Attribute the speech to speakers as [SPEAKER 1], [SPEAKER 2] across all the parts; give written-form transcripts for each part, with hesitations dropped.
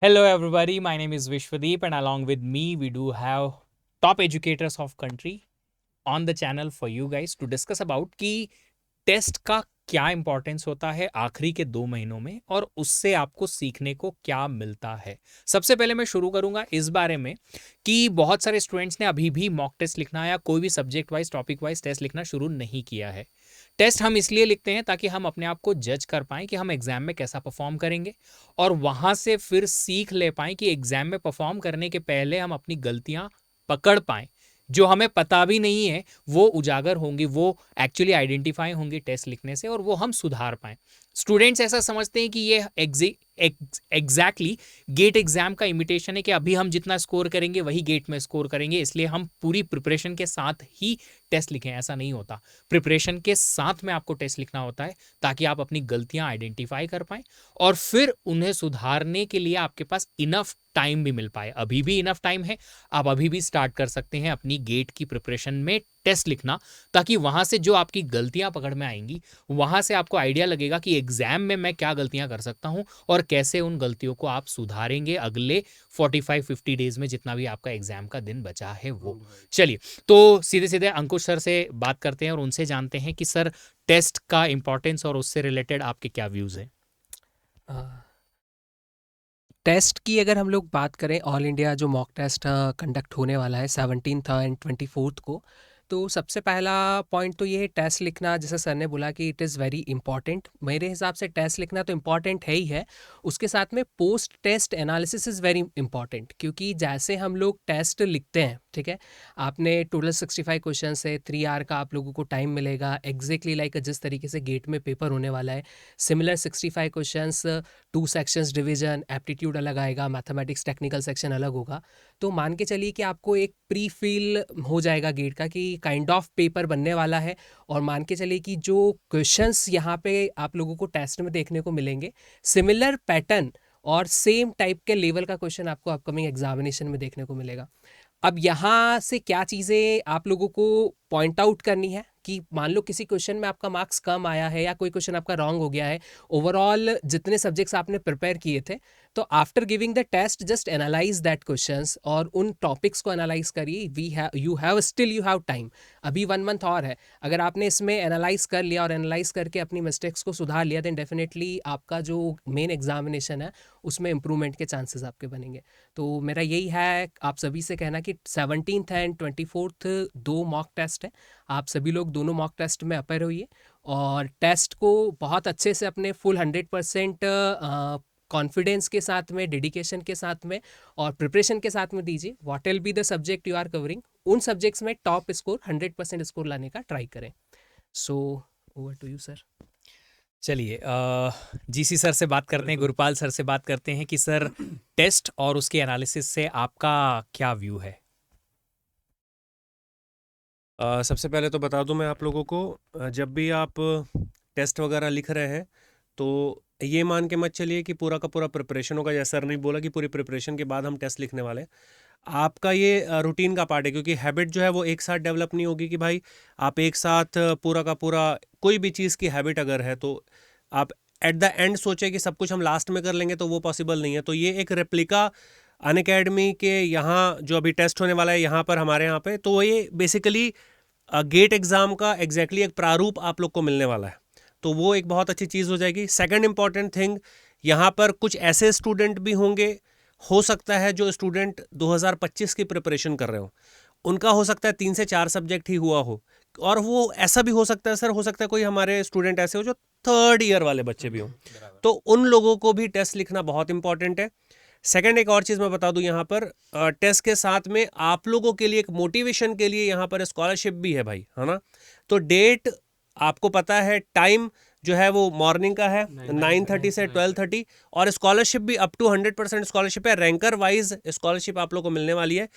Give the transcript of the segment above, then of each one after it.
[SPEAKER 1] Hello everybody, my name is Vishwadeep and along with me we do have top educators of country on the channel for you guys to discuss about कि test का क्या importance होता है आखिरी के 2 महीनों में और उससे आपको सीखने को क्या मिलता है। सबसे पहले मैं शुरू करूंगा इस बारे में कि बहुत सारे स्टूडेंट्स ने अभी भी मॉक टेस्ट लिखना या कोई भी subject wise topic wise test लिखना शुरू नहीं किया है। टेस्ट हम इसलिए लिखते हैं ताकि हम अपने आप को जज कर पाएँ कि हम एग्ज़ाम में कैसा परफॉर्म करेंगे और वहाँ से फिर सीख ले पाएँ कि एग्ज़ाम में परफॉर्म करने के पहले हम अपनी गलतियाँ पकड़ पाएँ। जो हमें पता भी नहीं है वो उजागर होंगी, वो एक्चुअली आइडेंटिफाई होंगी टेस्ट लिखने से और वो हम सुधार पाएँ। स्टूडेंट्स ऐसा समझते हैं कि ये एग्जैक्टली गेट एग्जाम का इमिटेशन है कि अभी हम जितना स्कोर करेंगे वही गेट में स्कोर करेंगे, इसलिए हम पूरी प्रिपरेशन के साथ ही टेस्ट लिखें। ऐसा नहीं होता। प्रिपरेशन के साथ में आपको टेस्ट लिखना होता है ताकि आप अपनी गलतियां आइडेंटिफाई कर पाएँ और फिर उन्हें सुधारने के लिए आपके पास इनफ टाइम भी मिल पाए। अभी भी इनफ टाइम है, आप अभी भी स्टार्ट कर सकते हैं अपनी गेट की प्रिपरेशन में टेस्ट लिखना, ताकि वहाँ से जो आपकी गलतियाँ पकड़ में आएंगी वहाँ से आपको आइडिया लगेगा कि एग्ज़ाम में मैं क्या गलतियाँ कर सकता हूँ और कैसे उन गलतियों को आप सुधारेंगे अगले 45-50 डेज़ में जितना भी आपका एग्ज़ाम का दिन बचा है वो। चलिए, तो सीधे सीधे अंकुश सर से बात करते हैं और उनसे जानते हैं कि सर टेस्ट का इम्पोर्टेंस और उससे रिलेटेड आपके क्या व्यूज़ हैं।
[SPEAKER 2] टेस्ट की अगर हम लोग बात करें, ऑल इंडिया जो मॉक टेस्ट कंडक्ट होने वाला है 17th एंड 24th को, तो सबसे पहला पॉइंट तो ये है टेस्ट लिखना। जैसे सर ने बोला कि इट इज़ वेरी इंपॉर्टेंट, मेरे हिसाब से टेस्ट लिखना तो इम्पॉर्टेंट है ही है। उसके साथ में post test analysis is very important, क्योंकि जैसे हम लोग टेस्ट लिखते हैं, ठीक है, आपने टोटल 65 क्वेश्चन है, 3 आवर का आप लोगों को टाइम मिलेगा एग्जैक्टली लाइक जिस तरीके से गेट में पेपर होने वाला है। Similar 65 questions, 2 sections division, aptitude अलग आएगा, मैथमेटिक्स टेक्निकल सेक्शन अलग होगा। तो मान के चलिए कि आपको एक प्री फील हो जाएगा गेट का कि काइंड ऑफ पेपर बनने वाला है। और मान के चलिए कि जो क्वेश्चंस यहाँ पे आप लोगों को टेस्ट में देखने को मिलेंगे, सिमिलर पैटर्न और सेम टाइप के लेवल का क्वेश्चन आपको अपकमिंग एग्जामिनेशन में देखने को मिलेगा। अब यहाँ से क्या चीज़ें आप लोगों को पॉइंट आउट करनी है कि मान लो किसी क्वेश्चन में आपका मार्क्स कम आया है या कोई क्वेश्चन आपका रॉन्ग हो गया है, ओवरऑल जितने सब्जेक्ट्स आपने प्रिपेयर किए थे, तो after giving the test just analyse that questions और उन टॉपिक्स को एनालाइज करिए। यू हैव टाइम, अभी 1 मंथ और है। अगर आपने इसमें एनालाइज कर लिया और एनालाइज करके अपनी मिस्टेक्स को सुधार लिया, देन डेफिनेटली आपका जो मेन एग्जामिनेशन है उसमें इंप्रूवमेंट के चांसेस आपके बनेंगे। तो मेरा यही है आप सभी से कहना कि 17th and 24th 2 mock test है। आप सभी लोग दोनों मॉक टेस्ट में अपेयर होइए और टेस्ट को बहुत अच्छे से अपने फुल 100% कॉन्फिडेंस के साथ में, डेडिकेशन के साथ में और प्रिपरेशन के साथ में दीजिए। What will be the subject you are covering, उन सब्जेक्ट्स में टॉप स्कोर 100% स्कोर लाने का ट्राई करें। So over to you sir.
[SPEAKER 1] चलिए, जीसी सर से बात करते हैं, गुरपाल सर से बात करते हैं कि सर टेस्ट और उसके एनालिसिस से आपका क्या व्यू है।
[SPEAKER 3] सबसे पहले तो बता दूं मैं आप लोगों को, जब भी आप टेस्ट वगैरह लिख रहे हैं तो ये मान के मत चलिए कि पूरा का पूरा प्रिपरेशन होगा। जैसा सर ने बोला कि पूरी प्रिपरेशन के बाद हम टेस्ट लिखने वाले हैं। आपका ये रूटीन का पार्ट है, क्योंकि हैबिट जो है वो एक साथ डेवलप नहीं होगी कि भाई आप एक साथ पूरा का पूरा कोई भी चीज़ की हैबिट अगर है तो आप एट द एंड सोचे कि सब कुछ हम लास्ट में कर लेंगे, तो वो पॉसिबल नहीं है। तो ये एक रेप्लिका अनअकैडमी के यहाँ जो अभी टेस्ट होने वाला है यहाँ पर हमारे यहाँ पे, तो ये बेसिकली गेट एग्ज़ाम का एग्जैक्टली एक प्रारूप आप लोग को मिलने वाला है। तो वो एक बहुत अच्छी चीज़ हो जाएगी। सेकंड इंपॉर्टेंट थिंग, यहाँ पर कुछ ऐसे स्टूडेंट भी होंगे, हो सकता है जो स्टूडेंट 2025 की प्रिपरेशन कर रहे हो, उनका हो सकता है 3 से 4 सब्जेक्ट ही हुआ हो। और वो ऐसा भी हो सकता है सर, हो सकता है कोई हमारे स्टूडेंट ऐसे हो जो 3rd ईयर वाले बच्चे भी हों, तो उन लोगों को भी टेस्ट लिखना बहुत इंपॉर्टेंट है। सेकंड, एक और चीज़ मैं बता दूं, यहाँ पर टेस्ट के साथ में आप लोगों के लिए एक मोटिवेशन के लिए यहाँ पर स्कॉलरशिप भी है भाई, है ना। तो डेट आपको पता है, टाइम जो है वो मॉर्निंग का है 9:30 से 12:30, और स्कॉलरशिप भी अप टू 100% स्कॉलरशिप है। रैंकर वाइज स्कॉलरशिप आप लोग को मिलने वाली है।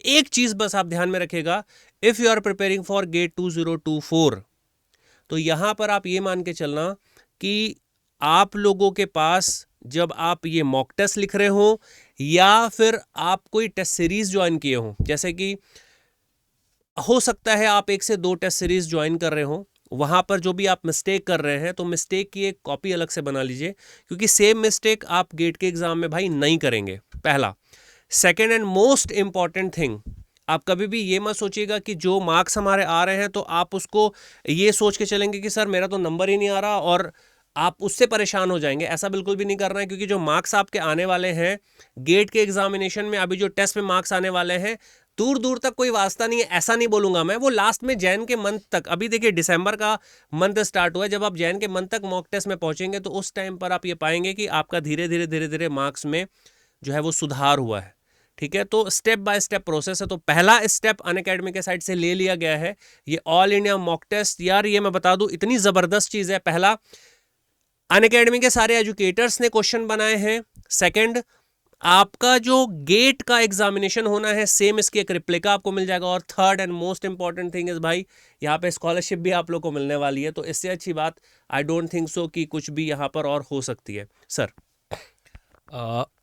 [SPEAKER 3] एक चीज़ बस आप ध्यान में रखिएगा, if you are preparing for GATE 2024, तो यहाँ पर आप ये मान के चलना कि आप लोगों के पास जब आप ये मॉक टेस्ट लिख रहे हो या फिर आप कोई टेस्ट सीरीज ज्वाइन किए हो, जैसे कि हो सकता है आप 1 से 2 टेस्ट सीरीज ज्वाइन कर रहे हो, वहाँ पर जो भी आप मिस्टेक कर रहे हैं तो मिस्टेक की एक कॉपी अलग से बना लीजिए, क्योंकि सेम मिस्टेक आप गेट के एग्जाम में भाई नहीं करेंगे, पहला। Second and most important thing, आप कभी भी ये मत सोचिएगा कि जो मार्क्स हमारे आ रहे हैं तो आप उसको ये सोच के चलेंगे कि सर मेरा तो नंबर ही नहीं आ रहा और आप उससे परेशान हो जाएंगे। ऐसा बिल्कुल भी नहीं करना है, क्योंकि जो मार्क्स आपके आने वाले हैं गेट के एग्जामिनेशन में, अभी जो टेस्ट में मार्क्स आने वाले हैं, दूर दूर तक कोई वास्ता नहीं है, ऐसा नहीं बोलूंगा मैं। वो लास्ट में जैन के मंथ तक, अभी देखिए दिसंबर का मंथ स्टार्ट हुआ है, जब आप जैन के मंथ तक मॉक टेस्ट में पहुंचेंगे तो उस टाइम पर आप ये पाएंगे कि आपका धीरे धीरे धीरे धीरे मार्क्स में जो है वो सुधार हुआ है। ठीक है, तो स्टेप बाय स्टेप प्रोसेस है। तो पहला स्टेप अनअकैडमी के साइड से ले लिया गया है, ये ऑल इंडिया मॉक टेस्ट। यार ये मैं बता दूं इतनी जबरदस्त चीज है। पहला, अनअकैडमी के सारे एजुकेटर्स ने क्वेश्चन बनाए हैं। सेकंड, आपका जो गेट का एग्जामिनेशन होना है सेम इसकी एक रिप्लिका आपको मिल जाएगा। और third and most important thing is भाई, यहाँ पे स्कॉलरशिप भी आप लोग को मिलने वाली है। तो इससे अच्छी बात आई डोंट थिंक सो कि कुछ भी यहाँ पर और हो सकती है। सर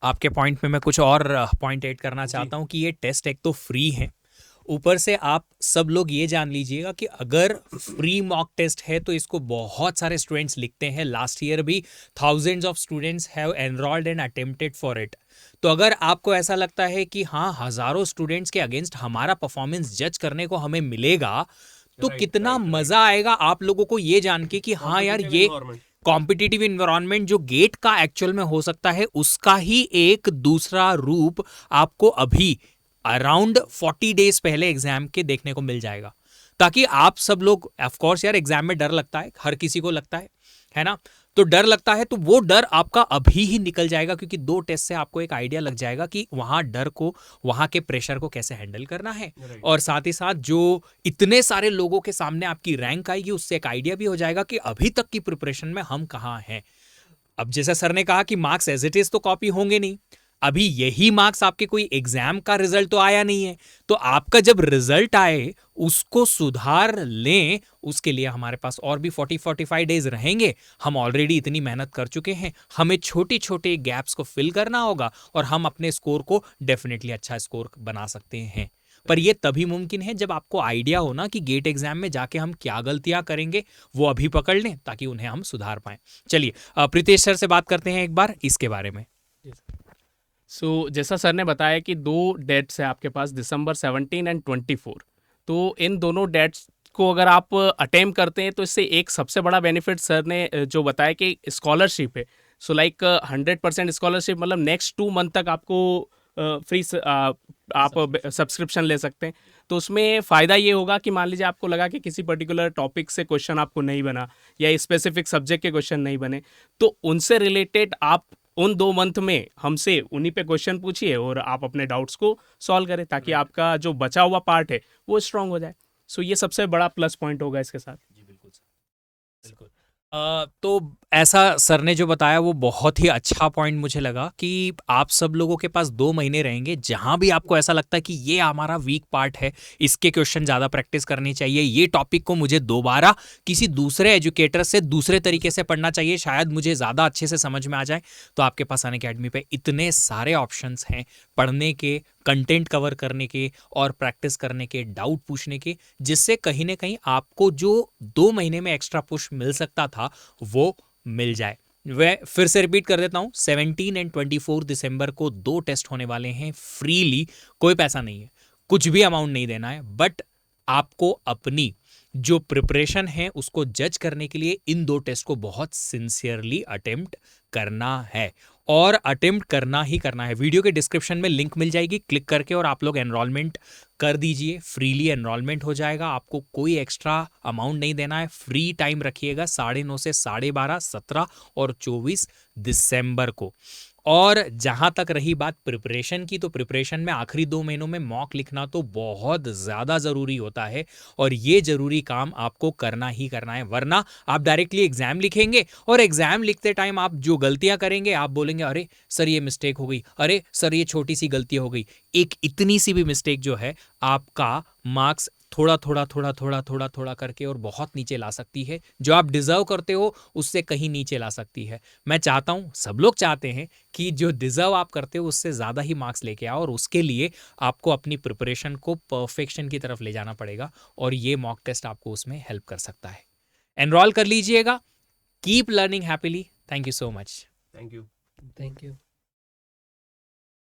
[SPEAKER 1] आपके पॉइंट में मैं कुछ और पॉइंट ऐड करना चाहता हूँ कि ये टेस्ट एक तो फ्री है, ऊपर से आप सब लोग ये जान लीजिएगा कि अगर फ्री मॉक टेस्ट है तो इसको बहुत सारे स्टूडेंट्स लिखते हैं। लास्ट ईयर भी thousands of students have enrolled and attempted for it. तो अगर आपको ऐसा लगता है कि हाँ हजारों स्टूडेंट्स के अगेंस्ट हमारा परफॉर्मेंस जज करने को हमें मिलेगा, तो कितना मजा आएगा आप लोगों को ये जान के कि हाँ यार ये कॉम्पिटिटिव इन्वायरमेंट जो गेट का एक्चुअल में हो सकता है उसका ही एक दूसरा रूप आपको अभी अराउंड 40 डेज पहले एग्जाम के देखने को मिल जाएगा। ताकि आप सब लोग, ऑफ कोर्स यार एग्जाम में डर लगता है, हर किसी को लगता है ना, तो डर लगता है, तो वो डर आपका अभी ही निकल जाएगा, क्योंकि 2 टेस्ट से आपको एक आइडिया लग जाएगा कि वहां डर को, वहां के प्रेशर को कैसे हैंडल करना है। और साथ ही साथ जो इतने सारे लोगों के सामने आपकी रैंक आएगी उससे एक आइडिया भी हो जाएगा कि अभी तक की प्रिपरेशन में हम कहाँ हैं। अब जैसा सर ने कहा कि मार्क्स एज इट इज तो कॉपी होंगे नहीं, अभी यही मार्क्स आपके कोई एग्जाम का रिजल्ट तो आया नहीं है, तो आपका जब रिजल्ट आए उसको सुधार लें, उसके लिए हमारे पास और भी 40-45 डेज रहेंगे। हम ऑलरेडी इतनी मेहनत कर चुके हैं, हमें छोटे छोटे गैप्स को फिल करना होगा और हम अपने स्कोर को डेफिनेटली अच्छा स्कोर बना सकते हैं। पर यह तभी मुमकिन है जब आपको आइडिया हो ना कि गेट एग्जाम में जाके हम क्या गलतियां करेंगे, वो अभी पकड़ लें ताकि उन्हें हम सुधार पाएं। चलिए प्रीतेश सर से बात करते हैं एक बार इसके बारे में।
[SPEAKER 4] जैसा सर ने बताया कि 2 डेट्स है आपके पास, दिसंबर 17 एंड 24। तो इन दोनों डेट्स को अगर आप अटेम्प्ट करते हैं तो इससे एक सबसे बड़ा बेनिफिट सर ने जो बताया कि स्कॉलरशिप है। सो लाइक 100% स्कॉलरशिप, मतलब नेक्स्ट 2 मंथ तक आपको फ्री आप सब्सक्रिप्शन ले सकते हैं। तो उसमें फ़ायदा ये होगा कि मान लीजिए आपको लगा कि किसी पर्टिकुलर टॉपिक से क्वेश्चन आपको नहीं बना या स्पेसिफिक सब्जेक्ट के क्वेश्चन नहीं बने, तो उनसे रिलेटेड आप उन 2 मंथ में हमसे उन्हीं पे क्वेश्चन पूछिए और आप अपने डाउट्स को सॉल्व करें, ताकि आपका जो बचा हुआ पार्ट है वो स्ट्रांग हो जाए। सो ये सबसे बड़ा प्लस पॉइंट होगा इसके साथ।
[SPEAKER 1] जी बिल्कुल सर, बिल्कुल। तो ऐसा सर ने जो बताया वो बहुत ही अच्छा पॉइंट मुझे लगा कि आप सब लोगों के पास 2 महीने रहेंगे, जहां भी आपको ऐसा लगता है कि ये हमारा वीक पार्ट है, इसके क्वेश्चन ज़्यादा प्रैक्टिस करनी चाहिए, ये टॉपिक को मुझे दोबारा किसी दूसरे एजुकेटर से दूसरे तरीके से पढ़ना चाहिए, शायद मुझे ज़्यादा अच्छे से समझ में आ जाए, तो आपके पास अनअकैडमी पे इतने सारे ऑप्शंस हैं पढ़ने के, कंटेंट कवर करने के और प्रैक्टिस करने के, डाउट पूछने के, जिससे कहीं ना कहीं आपको जो 2 महीने में एक्स्ट्रा पुश मिल सकता था वो मिल जाए। वह फिर से रिपीट कर देता हूं, 17 एंड 24 दिसंबर को 2 टेस्ट होने वाले हैं फ्रीली, कोई पैसा नहीं है, कुछ भी अमाउंट नहीं देना है, बट आपको अपनी जो प्रिपरेशन है उसको जज करने के लिए इन 2 टेस्ट को बहुत सिंसियरली अटेम्प्ट करना है और अटेम्प्ट करना ही करना है। वीडियो के डिस्क्रिप्शन में लिंक मिल जाएगी, क्लिक करके और आप लोग एनरोलमेंट कर दीजिए, फ्रीली एनरोलमेंट हो जाएगा, आपको कोई एक्स्ट्रा अमाउंट नहीं देना है, फ्री टाइम रखिएगा 9:30 से 12:30, 17 और 24 दिसंबर को। और जहां तक रही बात प्रिपरेशन की, तो प्रिपरेशन में आखिरी 2 महीनों में मॉक लिखना तो बहुत ज़्यादा ज़रूरी होता है और ये ज़रूरी काम आपको करना ही करना है, वरना आप डायरेक्टली एग्जाम लिखेंगे और एग्जाम लिखते टाइम आप जो गलतियां करेंगे आप बोलेंगे अरे सर ये मिस्टेक हो गई, अरे सर ये छोटी सी गलती हो गई। एक इतनी सी भी मिस्टेक जो है आपका मार्क्स थोड़ा थोड़ा थोड़ा थोड़ा थोड़ा थोड़ा करके और बहुत नीचे ला सकती है, जो आप डिजर्व करते हो उससे कहीं नीचे ला सकती है। मैं चाहता हूं, सब लोग चाहते हैं कि जो डिजर्व आप करते हो उससे ज़्यादा ही मार्क्स लेके आओ, और उसके लिए आपको अपनी प्रिपरेशन को परफेक्शन की तरफ ले जाना पड़ेगा और ये मॉक टेस्ट आपको उसमें हेल्प कर सकता है। एनरोल कर लीजिएगा. Keep learning happily. Thank you so much.
[SPEAKER 3] Thank you.
[SPEAKER 2] Thank you.